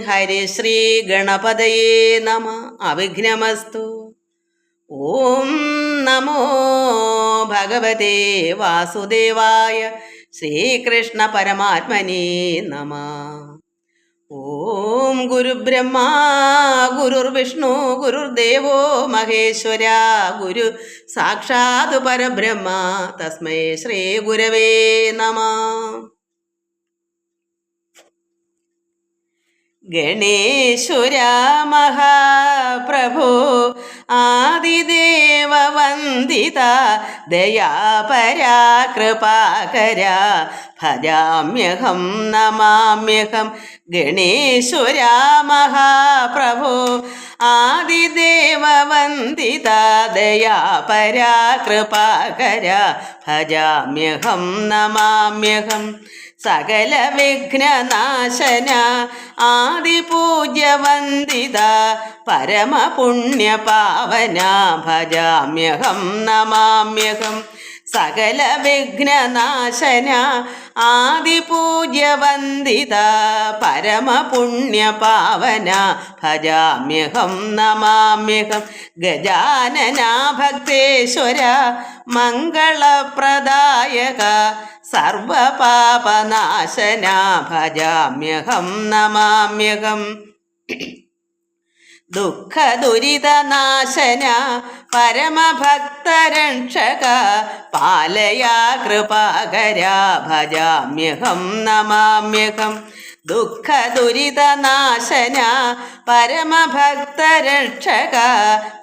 ഹരിശ്രീ ഗണപതയേ നമ. അവിഘ്നമസ്തു. ഓം നമോ ഭഗവതേ വാസുദേവായ. ശ്രീകൃഷ്ണ പരമാത്മനേ നമ. ഓം ഗുരുബ്രഹ്മാ ഗുരുർവിഷ്ണു ഗുരുർദേവോ മഹേശ്വര. ഗുരു സാക്ഷാത് പരബ്രഹ്മ. തസ്മൈ ശ്രീ ഗുരവേ നമ. ഗണേശ്വര മഹാപ്രഭോ ആദിദേവ വന്ദിത ദയാപരാ കൃപാകര. ഭജാമ്യഹം നമാമ്യഹം. ഗണേശ്വര മഹാപ്രഭോ ആദിദേവ വന്ദിത ദയാപരാ കൃപാകര. ഭജാമ്യഹം നമാമ്യഹം. സകല വിഘ്നനാശന ആദിപൂജ്യ വന്ദിത പരമപുണ്യപാവന. ഭജാമ്യഹം നമാമ്യഹം. സകല വിഘ്നനാശന ആദിപൂജ്യ വന്ദിത പരമപുണ്യപാവന. ഭജാമ്യഹം നമാമ്യഹം. ഗജാനന ഭക്തേശ്വര മംഗളപ്രദായക സർവപാപനാശന. ഭജാമ്യഹം നമാമ്യഹം. ദുഃഖദുരിതനാശന പരമഭക്തരക്ഷക പാലയ കൃപാകര. ഭജാമ്യഹം നമാമ്യഹം. ദുഃഖദുരിതനാശന പരമഭക്തരക്ഷക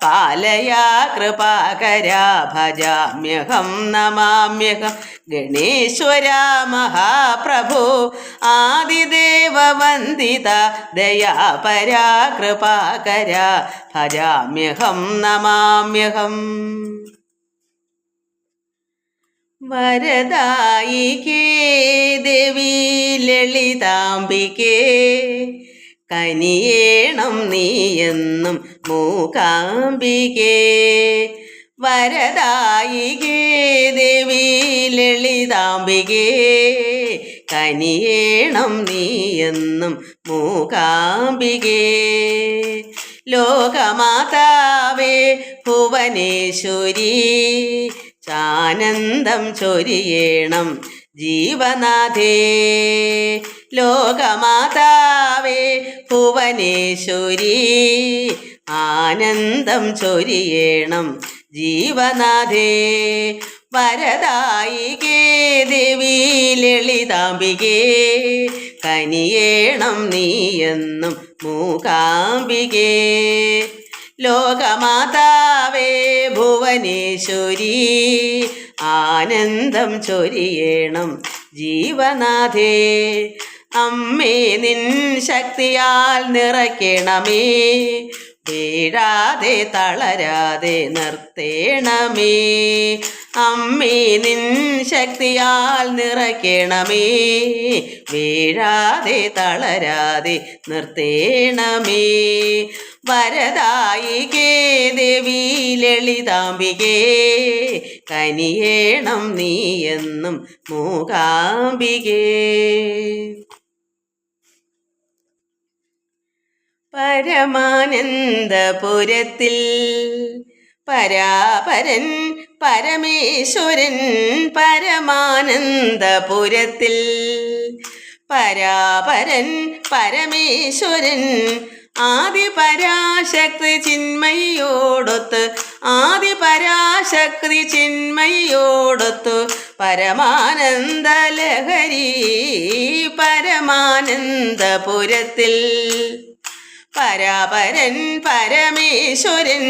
പാലയ കൃപാകര. ഭജാമ്യഹം നമാമ്യഹം. ഗണേശ്വര മഹാപ്രഭോ ആദിദേവ വന്ദിത ദയാപരാ കൃപാകര. ഭജാമ്യഹം നമാമ്യഹം. വരദായികേ ദേവി ലളിതാംബികേ കനിയേണം നീയെന്നും മൂകാംബികേ. വരദായികേ ദേവി ലളിതാംബികേ കനിയേണം നീയെന്നും മൂകാംബികേ. ലോകമാതാവേ ഭുവനേശ്വരി ആനന്ദം ചൊരിയേണം ജീവനാഥേ. ലോകമാതാവേ ഭുവനേശ്വരി ആനന്ദം ചൊരിയേണം ജീവനാഥേ. വരദായികേ ദേവി ലളിതാംബികേ കനിയേണം നീയെന്നും മൂകാംബികേ. ലോകമാതാവേ ഭുവനേശ്വരി ആനന്ദം ചൊരിയേണം ജീവനാഥേ. അമ്മേ നിൻ ശക്തിയാൽ നിറയ്ക്കണമേ വീഴാതെ തളരാതെ നിർത്തേണമേ. അമ്മേ നിൻ ശക്തിയാൽ നിറയ്ക്കണമേ വീഴാതെ തളരാതെ നിർത്തേണമേ. വരദായികേ ദേവി ലളിതാംബികേ കനിയേണം നീയെന്നും മൂകാംബികേ. പരമാനന്ദപുരത്തിൽ പരാപരൻ പരമേശ്വരൻ. പരമാനന്ദപുരത്തിൽ പരാപരൻ പരമേശ്വരൻ ആദിപരാശക്തി ചിന്മയോടൊത്ത്. ആദിപരാശക്തി ചിന്മയോടൊത്ത് പരമാനന്ദ ലഹരി പരമാനന്ദപുരത്തിൽ. പരാപരൻ പരമേശ്വരൻ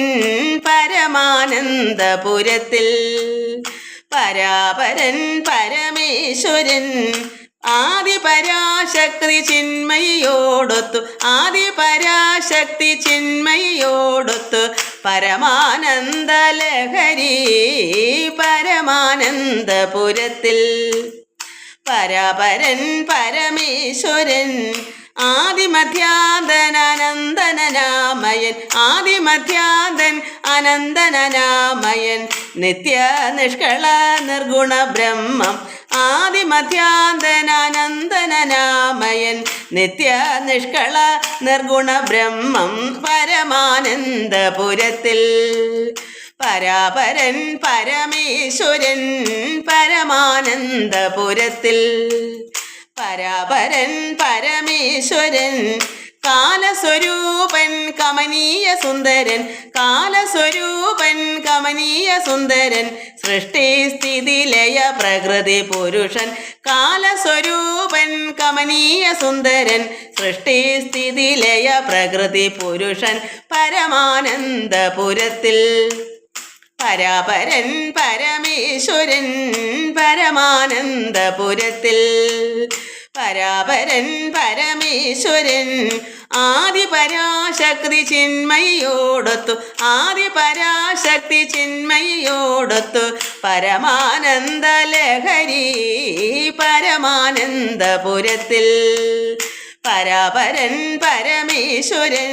പരമാനന്ദപുരത്തിൽ. പരാപരൻ പരമേശ്വരൻ ആദിപരാശക്തി ചിന്മയോടൊത്തു. ആദിപരാശക്തി ചിന്മയോടൊത്തു പരമാനന്ദ ലഹരി പരമാനന്ദപുരത്തിൽ. പരാപരൻ പരമേശ്വരൻ ആദിമധ്യാന്തൻ അനന്തനാമയൻ. ആദിമധ്യാന്തൻ അനന്തനാമയൻ നിത്യ നിഷ്കള നിർഗുണ ബ്രഹ്മം. ആദിമധ്യാന്തനാനന്ദനാമയൻ നിത്യ നിഷ്കള നിർഗുണ ബ്രഹ്മം പരമാനന്ദപുരത്തിൽ. പരാപരൻ പരമേശ്വരൻ പരമാനന്ദപുരത്തിൽ. പരാപരൻ പരമേശ്വരൻ കാലസ്വരൂപൻ കമനീയ സുന്ദരൻ. കാലസ്വരൂപൻ കമനീയ സുന്ദരൻ സൃഷ്ടി സ്ഥിതി ലയ പ്രകൃതി പുരുഷൻ. കാലസ്വരൂപൻ കമനീയ സുന്ദരൻ സൃഷ്ടി സ്ഥിതി ലയ പ്രകൃതി പുരുഷൻ പരമാനന്ദപുരത്തിൽ. പരാപരൻ പരമേശ്വരൻ പരമാനന്ദപുരത്തിൽ. പരാപരൻ പരമേശ്വരൻ ആദിപരാശക്തി ചിന്മയിയോടൊത്തു. ആദിപരാശക്തി ചിന്മയിയോടൊത്തു പരമാനന്ദ ലഹരി പരമാനന്ദപുരത്തിൽ. പരാപരൻ പരമേശ്വരൻ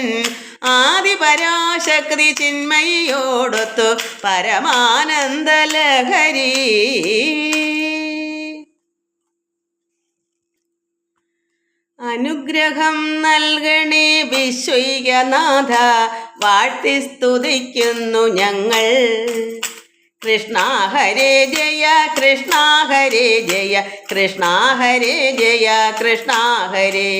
ആദിപരാശക്തി ചിന്മയിയോടൊത്തു പരമാനന്ദ ലഹരി. അനുഗ്രഹം നൽകണേ വിശ്വൈകനാഥ വാഴ്ത്തി സ്തുതിക്കുന്നു ഞങ്ങൾ. കൃഷ്ണ ഹരേ ജയ കൃഷ്ണ ഹരേ ജയ കൃഷ്ണ ഹരേ ജയ കൃഷ്ണ ഹരേ.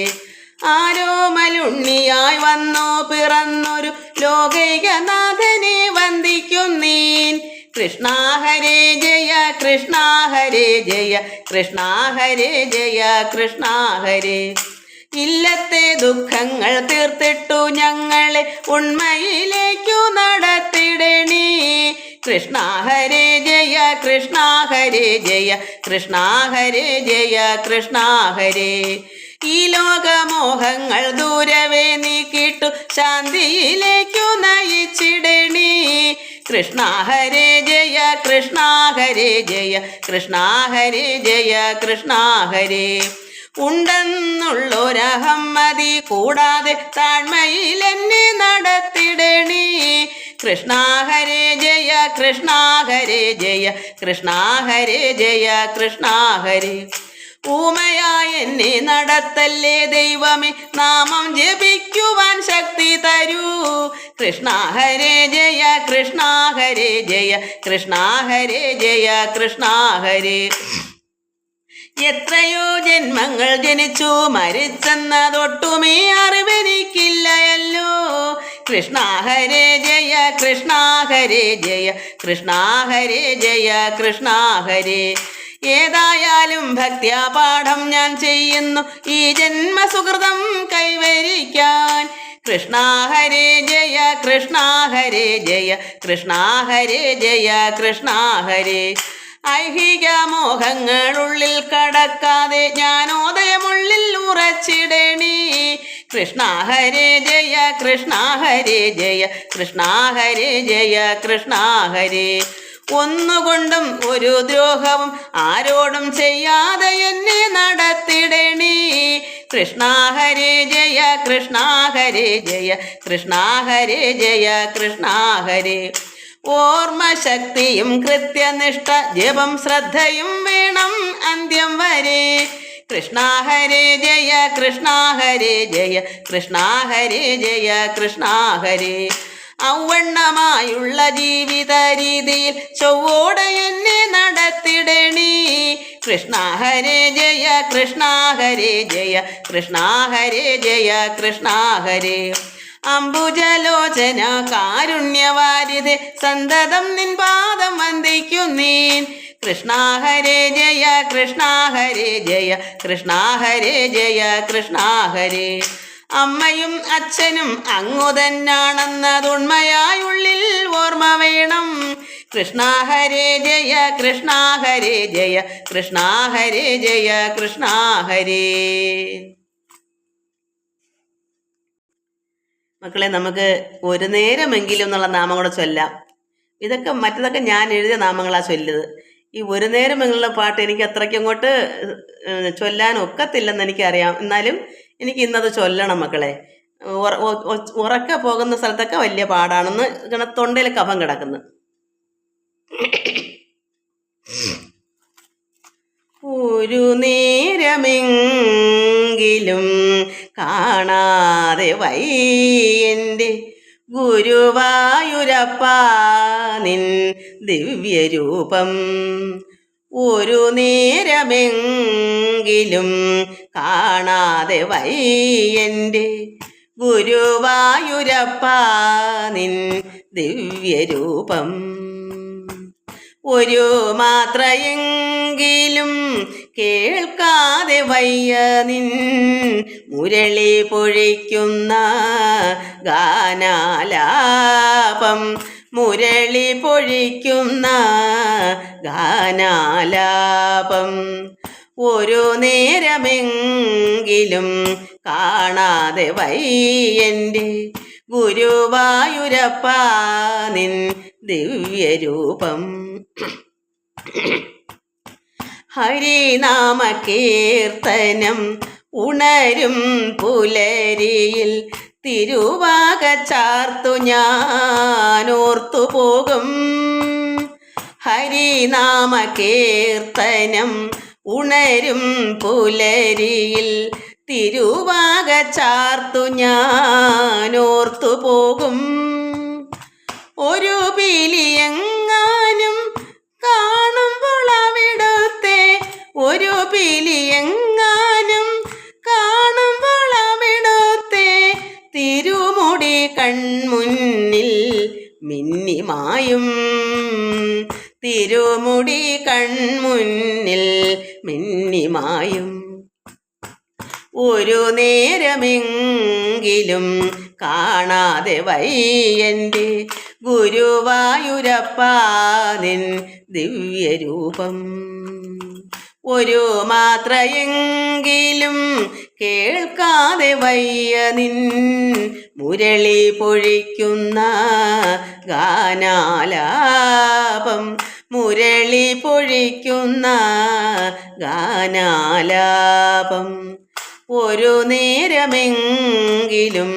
ആരോമലുണ്ണിയായി വന്നു പിറന്നൊരു ലോകൈകനാഥനെ വന്ദിക്കുന്നീൻ. കൃഷ്ണ ഹരേ ജയ കൃഷ്ണ ഹരേ ജയ കൃഷ്ണ ഹരേ ജയ കൃഷ്ണ ഹരേ. ഇല്ലത്തെ ദുഃഖങ്ങൾ തീർത്തിട്ടു ഞങ്ങളെ ഉണ്മയിലേക്കു നടത്തിടണേ. കൃഷ്ണ ഹരേ ജയ കൃഷ്ണ ഹരേ ജയ കൃഷ്ണ ഹരേ ജയ കൃഷ്ണ ഹരേ. ഈ ലോകമോഹങ്ങൾ ദൂരവേ നീക്കിട്ടു ശാന്തിയിലേക്കു നയിച്ചിടണേ. കൃഷ്ണ ഹരേ ജയ കൃഷ്ണ ഹരേ ജയ കൃഷ്ണ ഹരേ ജയ കൃഷ്ണ ഹരേ. ഉണ്ടെന്നുള്ളൊരഹമ്മതി കൂടാതെ താഴ്മയിൽ എന്നെ നടത്തിടണേ. കൃഷ്ണ ഹരേ ജയ കൃഷ്ണ ഹരേ ജയ കൃഷ്ണ ഹരേ ജയ കൃഷ്ണ ഹരേ. ഊമയായ എന്നെ നടത്തല്ലേ ദൈവമേ, നാമം ജപിക്കുവാൻ ശക്തി തരൂ. കൃഷ്ണ ഹരേ ജയ കൃഷ്ണ ഹരേ ജയ കൃഷ്ണ ഹരേ ജയ കൃഷ്ണ ഹരേ. എത്രയോ ജന്മങ്ങൾ ജനിച്ചു മരിച്ചെന്നതൊട്ടുമേ അറിവെനിക്കില്ലയല്ലോ. കൃഷ്ണ ഹരേ ജയ കൃഷ്ണ ഹരേ ജയ കൃഷ്ണ ഹരേ ജയ കൃഷ്ണ ഹരേ. ഏതായാലും ഭക്ത്യാ പാഠം ഞാൻ ചെയ്യുന്നു ഈ ജന്മസുഹൃതം കൈവരിക്കാൻ. കൃഷ്ണ ഹരേ ജയ കൃഷ്ണ ഹരേ ജയ കൃഷ്ണ ഹരേ ജയ കൃഷ്ണ ഹരേ. ഐഹിക മോഹങ്ങളുള്ളിൽ കടക്കാതെ ജ്ഞാനോദയമുള്ളിൽ ഉറച്ചിടണേ. കൃഷ്ണ ഹരേ ജയ കൃഷ്ണ ഹരേ ജയ കൃഷ്ണ ഹരേ ജയ കൃഷ്ണ ഹരേ. ഒന്നുകൊണ്ടും ഒരു ദ്രോഹവും ആരോടും ചെയ്യാതെ എന്നെ നടത്തിടണേ. കൃഷ്ണ ഹരേ ജയ കൃഷ്ണ ഹരേ ജയ കൃഷ്ണ ഹരേ ജയ കൃഷ്ണ ഹരേ. ഓർമ്മശക്തിയും കൃത്യനിഷ്ഠ ജപം ശ്രദ്ധയും വേണം അന്ത്യം വരെ. കൃഷ്ണ ഹരേ ജയ കൃഷ്ണ ഹരേ ജയ കൃഷ്ണ ഹരേ ജയ കൃഷ്ണ ഹരേ. ഔവണ്ണമായുള്ള ജീവിത രീതിയിൽ ചൊവ്വോടെ എന്നെ നടത്തിടണേ. കൃഷ്ണ ഹരേ ജയ കൃഷ്ണ ഹരേ ജയ കൃഷ്ണ ഹരേ ജയ കൃഷ്ണ ഹരേ. അംബുജലോചന കാരുണ്യവാരിധേ സന്തതം നിൻ പാദം വന്ദിക്കുന്നേൻ. കൃഷ്ണ ഹരേ ജയ കൃഷ്ണ ഹരേ ജയ കൃഷ്ണ ഹരേ ജയ കൃഷ്ണ ഹരേ. അമ്മയും അച്ഛനും അങ്ങു തന്നാണെന്നതുണ്മയായുള്ളിൽ ഓർമ്മ വേണം. കൃഷ്ണ ഹരേ ജയ കൃഷ്ണ ഹരേ ജയ കൃഷ്ണ ഹരേ ജയ കൃഷ്ണ ഹരേ. മക്കളെ, നമുക്ക് ഒരു നേരമെങ്കിലും എന്നുള്ള നാമം കൂടെ ചൊല്ലാം. മറ്റതൊക്കെ ഞാൻ എഴുതിയ നാമങ്ങളാണ് ചൊല്ലിയത്. ഈ ഒരു നേരമെന്നുള്ള പാട്ട് എനിക്ക് അത്രയ്ക്ക് അങ്ങോട്ട് ചൊല്ലാൻ ഒക്കത്തില്ലെന്ന് എനിക്കറിയാം. എന്നാലും എനിക്ക് ഇന്നത് ചൊല്ലണം മക്കളെ. ഉറക്ക പോകുന്ന സ്ഥലത്തൊക്കെ വലിയ പാടാണെന്ന് ഇങ്ങനെ തൊണ്ടയിൽ കഫം കിടക്കുന്നു. ഓ ഒരു നേരമെങ്കിലും കാണാതെ വയ്യൻ്റെ ഗുരുവായൂരപ്പാ നിൻ ദിവ്യരൂപം. ഒരു നേരമെങ്കിലും കാണാതെ വയ്യൻ്റെ ഗുരുവായൂരപ്പാ നിൻ ദിവ്യരൂപം. ഒരു മാത്രയെങ്കിലും കേൾക്കാതെ വയ്യ നിൻ മുരളി പൊഴിക്കുന്ന ഗാനാലാപം. മുരളി പൊഴിക്കുന്ന ഗാനാലാപം. ഒരു നേരമെങ്കിലും കാണാതെ വയ്യൻ്റെ ഗുരുവായൂരപ്പാ നിൻ ദിവ്യരൂപം. ഹരിനാമ കീർത്തനം ഉണരും പുലരിയിൽ തിരുവാക ചാർത്തു ഞാനോർത്തു പോകും. ഹരിനാമ കീർത്തനം ഉണരും പുലരിയിൽ തിരുവാക ചാർത്തു ഞാനോർത്തു പോകും. ഒരു പീലിയെങ്ങാനും കാണുമ്പോൾ അവിടുത്തെ, ഒരു പീലിയെങ്ങാനും കാണുമ്പോൾ അവിടുത്തെ തിരുമുടി കൺമുന്നിൽ മിന്നിമായും. തിരുമുടി കൺമുന്നിൽ മിന്നിമായും. ഒരു നേരമെങ്കിലും കാണാതെ വയ്യൻ്റെ ഗുരുവായൂരപ്പാ നിൻ ദിവ്യരൂപം. ഒരു മാത്രയെങ്കിലും കേൾക്കാതെ വയ്യ നിൻ മുരളി പൊഴിക്കുന്ന ഗാനാലാപം. മുരളി പൊഴിക്കുന്ന ഗാനാലാപം. ഒരു നേരമെങ്കിലും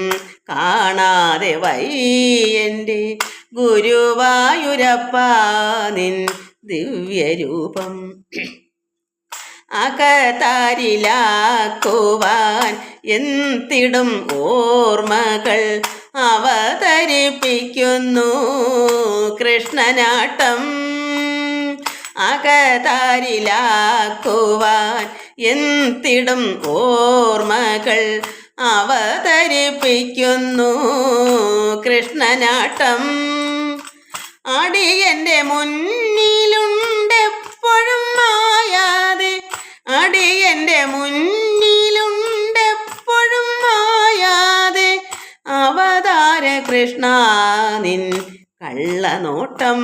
കാണാതെ വയ്യൻ്റെ ഗുരുവായൂരപ്പാ നിൻ ദിവ്യരൂപം. അകതാരിലാക്കുവാൻ എന്തിടും ഓർമ്മകൾ അവതരിപ്പിക്കുന്നു കൃഷ്ണനാട്ടം. അകതാരിലാക്കുവാൻ എന്തിടും ഓർമ്മകൾ അവതരിപ്പിക്കുന്നു കൃഷ്ണനാട്ടം. അടിയൻ്റെ മുന്നിലുണ്ടെപ്പോഴും മായാതെ, അടിയൻ്റെ മുന്നിലുണ്ടെപ്പോഴും മായാതെ അവതാര കൃഷ്ണ നിൻ കള്ളനോട്ടം.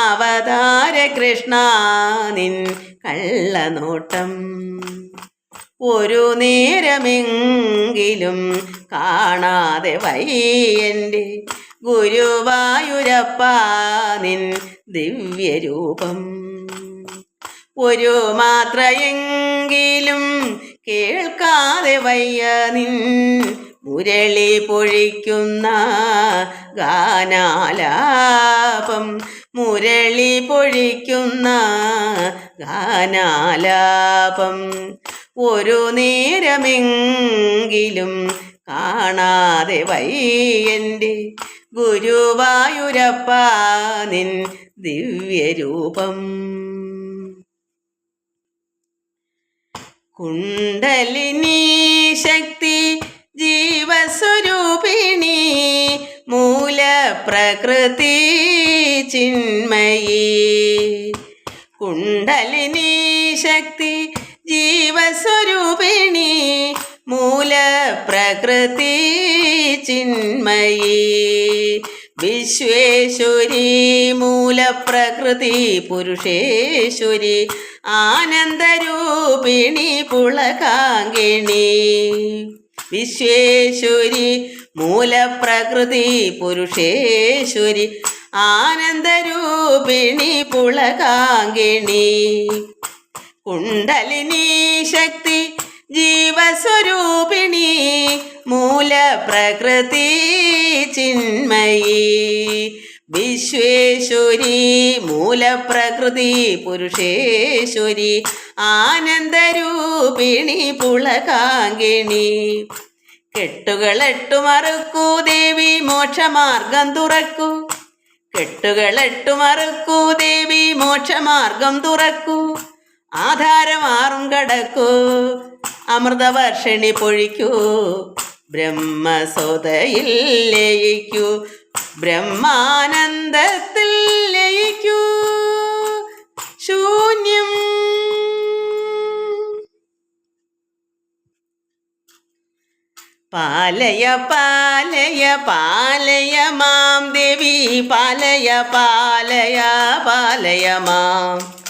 അവതാര കൃഷ്ണ നിൻ കള്ളനോട്ടം. ഒരു നേരമെങ്കിലും കാണാതെ വയ്യൻ്റെ ഗുരുവായൂരപ്പാ നിൻ ദിവ്യരൂപം. ഒരു മാത്രയെങ്കിലും കേൾക്കാതെ വയ്യ നിൻ മുരളി പൊഴിക്കുന്ന ഗാനാലാപം. മുരളി പൊഴിക്കുന്ന ഗാനാലാപം. ഒരു നേരമെങ്കിലും കാണാതെ വയ്യൻ്റെ ഗുരുവായൂരപ്പാ നിൻ ദിവ്യരൂപം. കുണ്ടലിനി ശക്തി ജീവസ്വരൂപിണി മൂലപ്രകൃതി ചിന്മയി. കുണ്ടലിനി ശക്തി ജീവസ്വരൂപിണി മൂലപ്രകൃതി ചിന്മയി. വിശ്വേശ്വരി മൂലപ്രകൃതി പുരുഷേശ്വരി ആനന്ദരൂപിണി പുളകാങ്കിണി. വിശ്വേശ്വരി മൂലപ്രകൃതി പുരുഷേശ്വരി ആനന്ദരൂപിണി പുളകാങ്കിണി. കുണ്ടലിനി ശക്തി ജീവസ്വരൂപിണി മൂലപ്രകൃതി ചിന്മയി. വിശ്വേശ്വരി മൂലപ്രകൃതി പുരുഷേശ്വരി ആനന്ദരൂപിണി പുളകാങ്കിണി. കെട്ടുകളെട്ടു മറുക്കൂ ദേവി മോക്ഷമാർഗം തുറക്കൂ. കെട്ടുകളെട്ടു മറുക്കൂ ദേവി മോക്ഷമാർഗം തുറക്കൂ. ആധാരമാറും കടക്കൂ അമൃതവർഷിണി പൊഴിക്കൂ. ബ്രഹ്മസോദയിൽ ലയിക്കൂ. ബ്രഹ്മാനന്ദത്തിൽ ലയിക്കൂ. ശൂന്യം. പാലയ പാലയ പാലയ മാം ദേവി പാലയ പാലയ പാലയ മാം.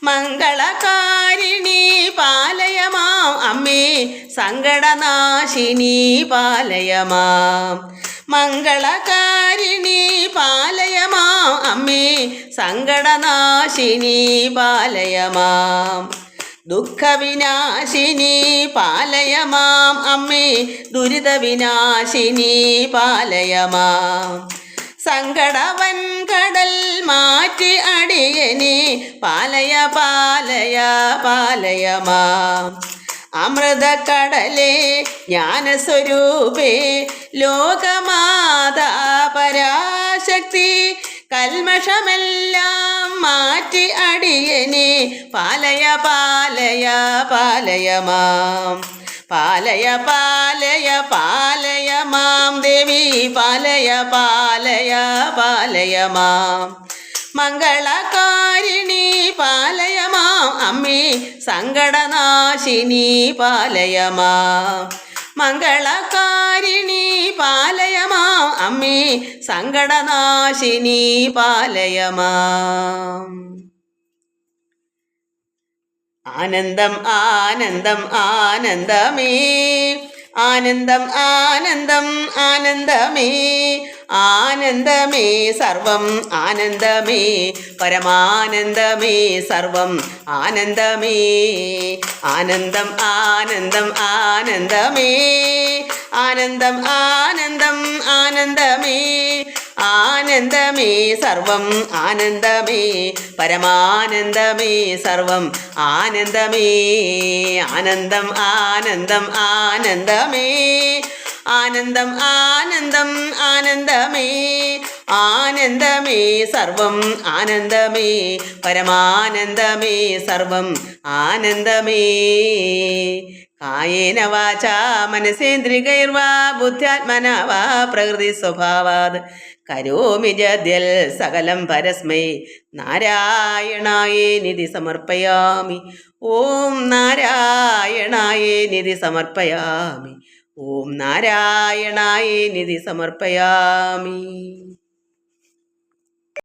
മംഗളകാരിണി പാലയ മാം അമ്മേ സങ്കടനാശിനി പാലയ മാം. മംഗളകാരിണി പാലയ മാം അമ്മേ സങ്കടനാശിനി പാലയ മാം. ദുഃഖവിനാശിനി പാലയ മാം അമ്മേ ദുരിതവിനാശിനി പാലയ മാം. സങ്കടവൻ കടൽ മാറ്റി അടിയനെ പാലയ പാലയ പാലയ മാം. അമൃതക്കടലേ ജ്ഞാനസ്വരൂപേ ലോകമാതാ പരാശക്തി കൽമഷമെല്ലാം മാറ്റി അടിയനെ പാലയ പാലയ പാലയ മാം. പാലയ പാലയ പാലയ മാം ദേവി പാലയ പാലയ പാലയ മാം. മംഗളകാരിണി പാലയ മാം അമ്മേ സങ്കടനാശിനി പാലയ മാം. മംഗളകാരിണി പാലയ മാം അമ്മേ സങ്കടനാശിനി പാലയ മാം. ആനന്ദം ആനന്ദം ആനന്ദമേ ആനന്ദം ആനന്ദം ആനന്ദമേ ആനന്ദമേ സർവം ആനന്ദമേ പരമാനന്ദമേ സർവം ആനന്ദമേ. ആനന്ദം ആനന്ദം ആനന്ദമേ ആനന്ദം ആനന്ദം ആനന്ദമേ ആനന്ദമേ സർവം ആനന്ദമേ പരമാനന്ദമേ സർവം ആനന്ദമേ. ആനന്ദം ആനന്ദം ആനന്ദമേ ആനന്ദം ആനന്ദം ആനന്ദമേ ആനന്ദമേ സർവം ആനന്ദമേ പരമാനന്ദമേ സർവം ആനന്ദമേ. കായേന വാചാ മനസേന്ദ്രിയൈർവാ ബുദ്ധ്യാത്മനാ വാ പ്രകൃതി സ്വഭാവാത് കരോമി ജദ്യൽ സകലം പരസ്മൈ നാരായണായേനിധി സമർപ്പയാമി. ഓം നാരായണായേനിധി സമർപ്പയാമി. ഓം നാരായണായേനിധി സമർപ്പയാമി.